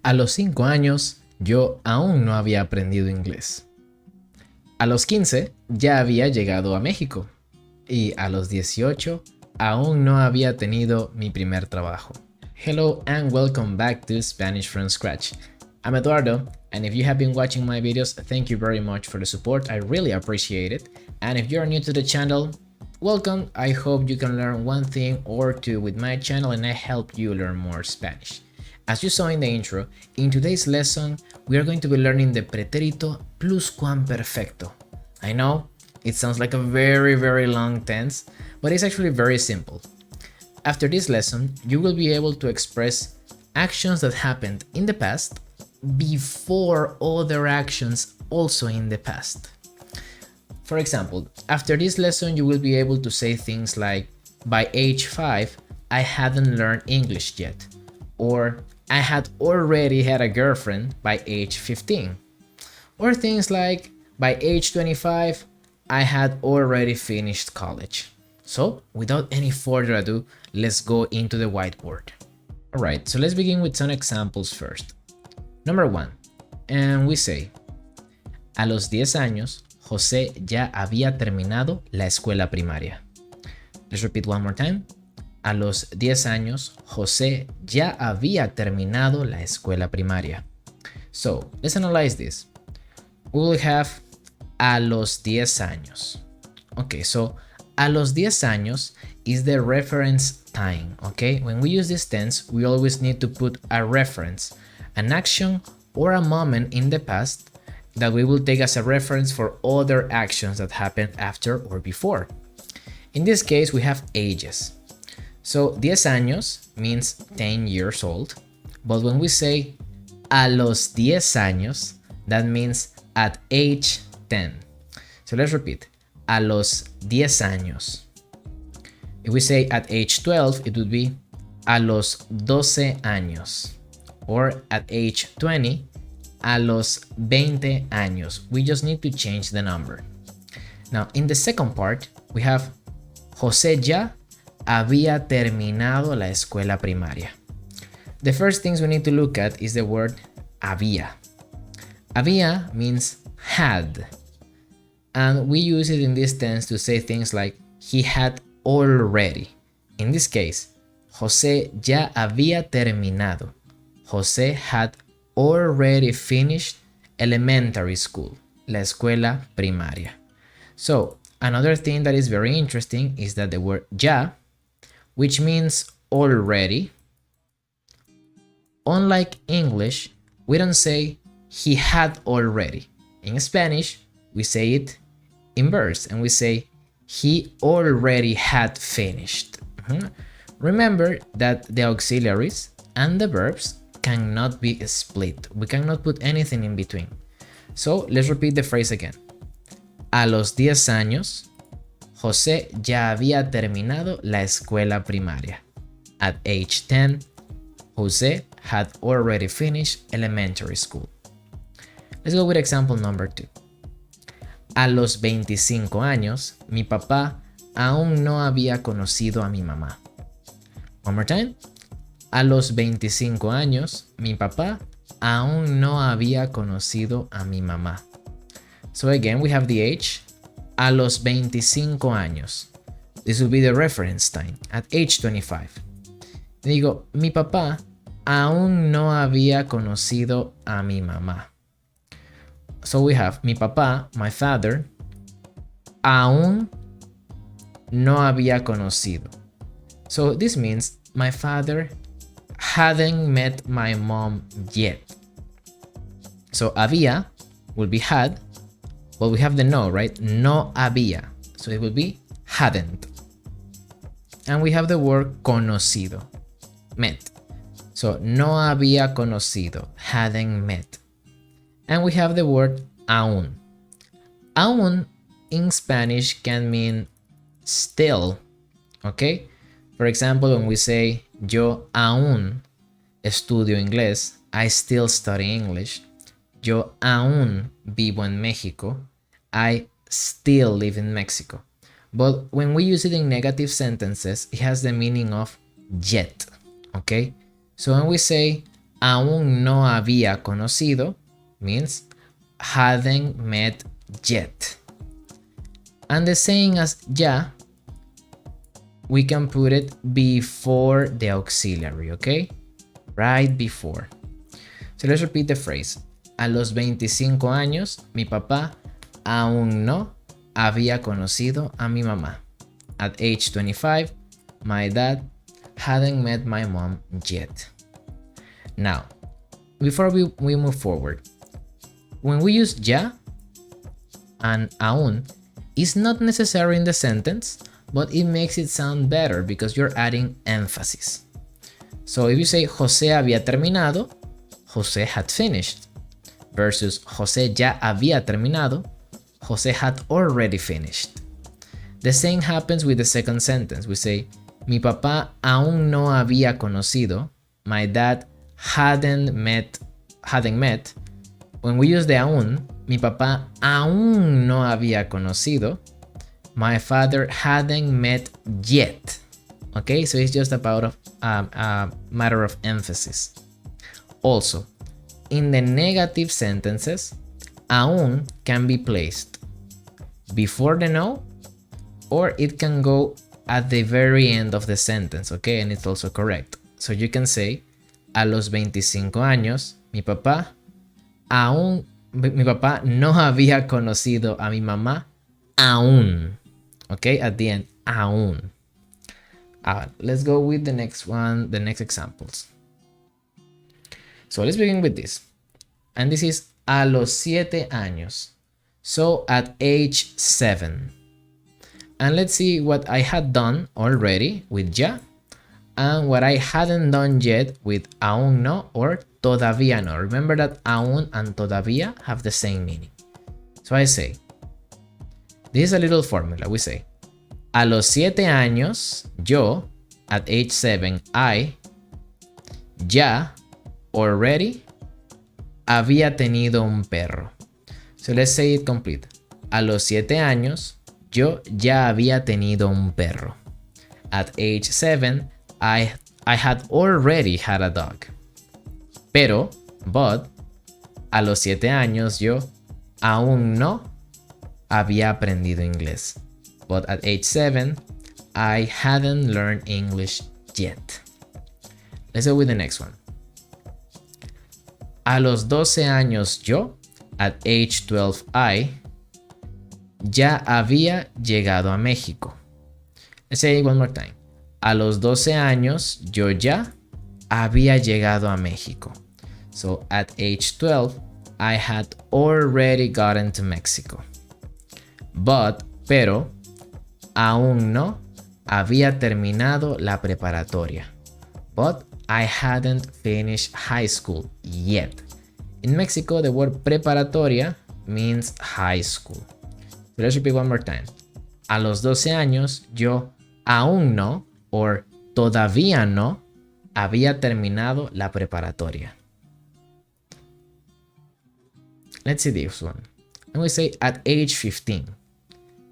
A los 5 años, yo aún no había aprendido inglés. A los 15, ya había llegado a México. Y a los 18, aún no había tenido mi primer trabajo. Hello and welcome back to Spanish from Scratch. I'm Eduardo, and if you have been watching my videos, thank you very much for the support. I really appreciate it. And if you're new to the channel, welcome. I hope you can learn one thing or two with my channel and I help you learn more Spanish. As you saw in the intro, in today's lesson, we are going to be learning the Pretérito Pluscuamperfecto. I know, it sounds like a very long tense, but it's actually very simple. After this lesson, you will be able to express actions that happened in the past before other actions also in the past. For example, after this lesson, you will be able to say things like, by age 5, I hadn't learned English yet, or I had already had a girlfriend by age 15, or things like, by age 25, I had already finished college. So, without any further ado, let's go into the whiteboard. Alright, so let's begin with some examples first. Number 1, and we say, a los 10 años, José ya había terminado la escuela primaria. Let's repeat one more time. A los 10 años, José ya había terminado la escuela primaria. So, let's analyze this. We will have a los 10 años. Okay, so a los 10 años is the reference time, okay? When we use this tense, we always need to put a reference, an action or a moment in the past that we will take as a reference for other actions that happened after or before. In this case, we have ages. So 10 años means 10 years old, but when we say a los 10 años, that means at age 10. So let's repeat, a los 10 años. If we say at age 12, it would be a los 12 años, or at age 20, a los 20 años. We just need to change the number. Now, in the second part, we have José ya había terminado la escuela primaria. The first things we need to look at is the word había. Había means had, and we use it in this tense to say things like he had already. In this case, José ya había terminado. José had already finished elementary school, la escuela primaria. So, another thing that is very interesting is that the word ya, which means already, unlike English, we don't say he had already. In Spanish, we say it in verse and we say he already had finished. Remember that the auxiliaries and the verbs cannot be split. We cannot put anything in between. So let's repeat the phrase again. A los 10 años, José ya había terminado la escuela primaria. At age 10, José had already finished elementary school. Let's go with example number 2. A los 25 años, mi papá aún no había conocido a mi mamá. One more time. A los 25 años, mi papá aún no había conocido a mi mamá. So again, we have the age. A los 25 años. This will be the reference time, at age 25. Digo, mi papá aún no había conocido a mi mamá. So we have mi papá, my father, aún no había conocido. So this means my father hadn't met my mom yet. So había will be had, but we have the no, right? No había. So it will be hadn't. And we have the word conocido, met. So no había conocido, hadn't met. And we have the word aún. Aún in Spanish can mean still, okay? For example, when we say yo aún estudio inglés, I still study English. Yo aún vivo en México, I still live in Mexico. But when we use it in negative sentences, it has the meaning of yet, okay? So when we say aún no había conocido means hadn't met yet. And the same as ya, we can put it before the auxiliary, okay? Right before. So let's repeat the phrase. A los 25 años, mi papá aún no había conocido a mi mamá. At age 25, my dad hadn't met my mom yet. Now, before we move forward, when we use ya and aún, it's not necessary in the sentence, but it makes it sound better because you're adding emphasis. So if you say José había terminado, José had finished. Versus José ya había terminado, José had already finished. The same happens with the second sentence. We say, mi papá aún no había conocido. My dad hadn't met. When we use the aún, mi papá aún no había conocido. My father hadn't met yet. Okay, so it's just about a matter of emphasis. Also, in the negative sentences, aún can be placed before the no, or it can go at the very end of the sentence, okay? And it's also correct. So you can say, a los 25 años, mi papá no había conocido a mi mamá aún. Okay, at the end, aún. Let's go with the next one, the next examples. So let's begin with this. And this is a los 7 años. So at age 7. And let's see what I had done already with ya and what I hadn't done yet with aún no or todavía no. Remember that aún and todavía have the same meaning. So I say, this is a little formula. We say, a los 7 años, yo, at age 7, I, ya, already, había tenido un perro. So let's say it complete. A los 7 años, yo ya había tenido un perro. At age 7, I had already had a dog. But, a los 7 años yo aún no había aprendido inglés. But at age 7, I hadn't learned English yet. Let's go with the next one. A los 12 años yo, at age 12 I, ya había llegado a México. Let's say it one more time. A los 12 años yo ya había llegado a México. So at age 12, I had already gotten to Mexico. Pero, aún no había terminado la preparatoria. But I hadn't finished high school yet. In Mexico, the word preparatoria means high school. So let's repeat one more time. A los 12 años, yo aún no, or todavía no, había terminado la preparatoria. Let's see this one. And we say at age 15.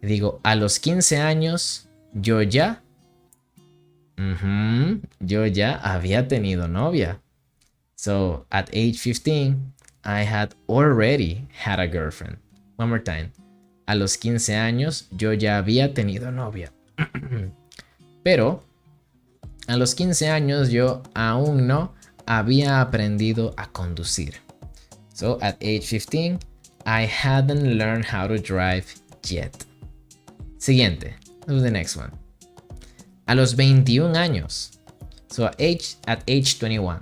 Digo, a los 15 años, yo ya había tenido novia. So at age 15, I had already had a girlfriend. One more time. A los 15 años, yo ya había tenido novia. Pero, a los 15 años, yo aún no había aprendido a conducir. So at age 15, I hadn't learned how to drive yet. Siguiente. Let's do the next one. A los 21 años. So at age 21.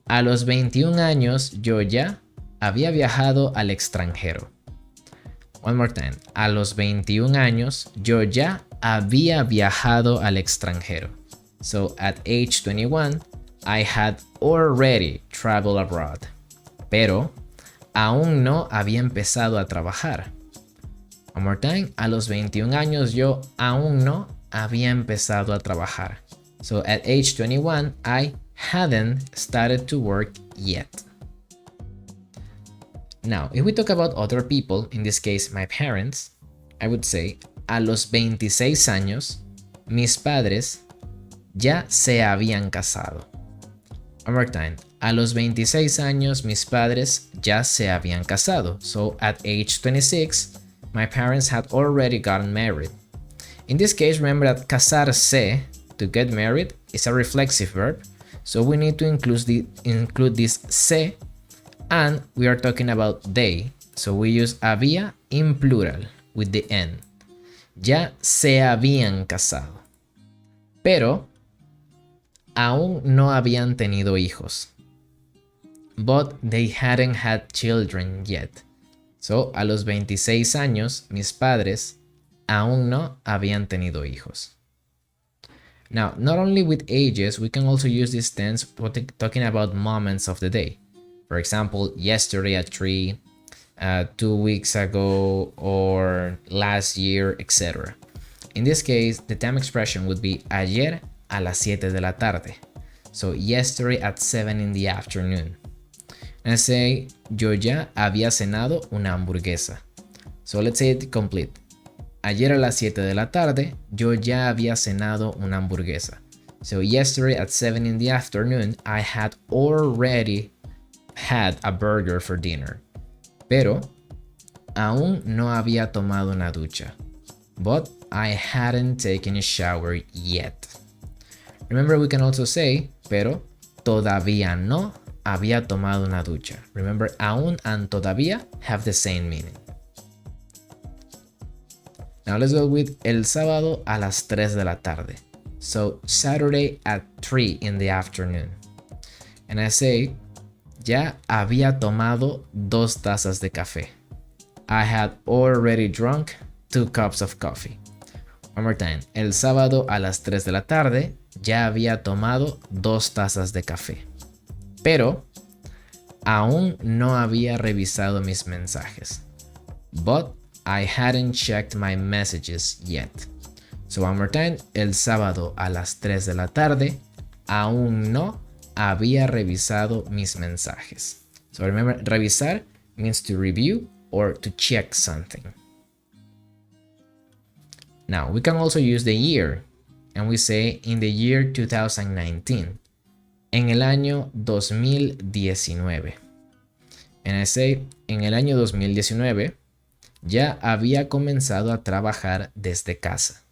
A los 21 años yo ya había viajado al extranjero. One more time. A los 21 años yo ya había viajado al extranjero. So at age 21, I had already traveled abroad. Pero aún no había empezado a trabajar. One more time. A los 21 años yo aún no había empezado a trabajar. So at age 21, I hadn't started to work yet. Now, if we talk about other people, in this case my parents, I would say, a los 26 años, mis padres ya se habían casado. One more time. A los 26 años mis padres ya se habían casado. So at age 26, my parents had already gotten married. In this case, remember that casarse, to get married, is a reflexive verb. So we need to include this se, and we are talking about they. So we use había in plural with the n. Ya se habían casado, pero aún no habían tenido hijos. But they hadn't had children yet. So, a los 26 años, mis padres aún no habían tenido hijos. Now, not only with ages, we can also use this tense for talking about moments of the day. For example, yesterday at 3, 2 weeks ago, or last year, etc. In this case, the time expression would be ayer a las 7 de la tarde. So, yesterday at 7 in the afternoon. And say, yo ya había cenado una hamburguesa. So let's say it complete. Ayer a las 7 de la tarde, yo ya había cenado una hamburguesa. So yesterday at 7 in the afternoon, I had already had a burger for dinner. Pero aún no había tomado una ducha. But I hadn't taken a shower yet. Remember, we can also say, pero todavía no había tomado una ducha. Remember, aún and todavía have the same meaning. Now let's go with el sábado a las 3 de la tarde. So Saturday at 3 in the afternoon. And I say, ya había tomado 2 tazas de café. I had already drunk 2 cups of coffee. One more time. El sábado a las 3 de la tarde, ya había tomado 2 tazas de café. Pero aún no había revisado mis mensajes. But I hadn't checked my messages yet. So one more time. El sábado a las 3 de la tarde, aún no había revisado mis mensajes. So remember, revisar means to review or to check something. Now, we can also use the year. And we say in the year 2019. En el año 2019. And I say, en el año 2019, ya había comenzado a trabajar desde casa.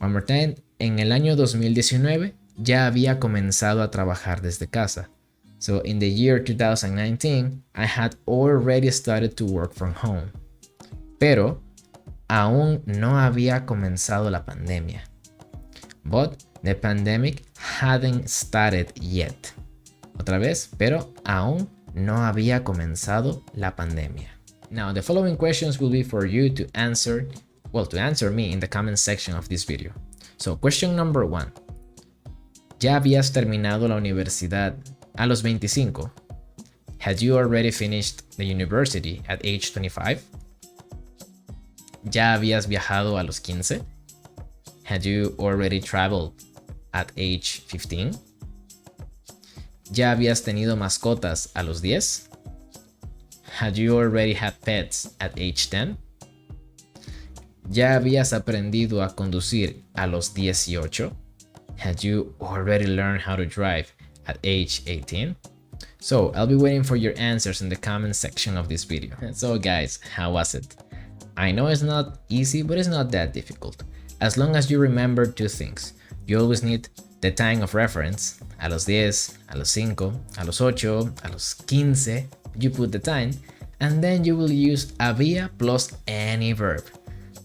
One more time. En el año 2019, ya había comenzado a trabajar desde casa. So in the year 2019, I had already started to work from home. Pero aún no había comenzado la pandemia. But the pandemic hadn't started yet. Otra vez, pero aún no había comenzado la pandemia. Now, the following questions will be for you to answer me in the comment section of this video. So, question number 1. ¿Ya habías terminado la universidad a los 25? Had you already finished the university at age 25? ¿Ya habías viajado a los 15? Had you already traveled at age 15? ¿Ya habías tenido mascotas a los 10? Had you already had pets at age 10? ¿Ya habías aprendido a conducir a los 18? Had you already learned how to drive at age 18? So I'll be waiting for your answers in the comment section of this video. So guys, how was it? I know it's not easy, but it's not that difficult. As long as you remember 2 things. You always need the time of reference. A los 10, a los 5, a los 8, a los 15. You put the time. And then you will use había plus any verb.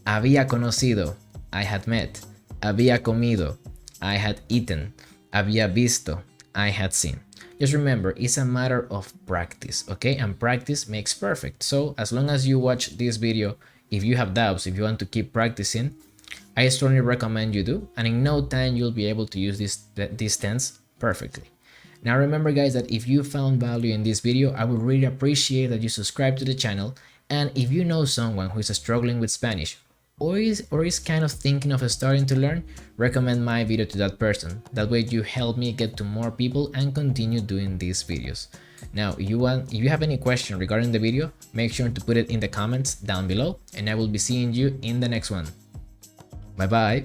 Había conocido. I had met. Había comido. I had eaten. Había visto. I had seen. Just remember, it's a matter of practice, okay? And practice makes perfect. So as long as you watch this video, if you have doubts, if you want to keep practicing, I strongly recommend you do. And in no time, you'll be able to use this tense perfectly. Now remember guys that if you found value in this video, I would really appreciate that you subscribe to the channel. And if you know someone who is struggling with Spanish or is kind of thinking of starting to learn, recommend my video to that person. That way you help me get to more people and continue doing these videos. Now, if you have any question regarding the video, make sure to put it in the comments down below, and I will be seeing you in the next one. Bye bye.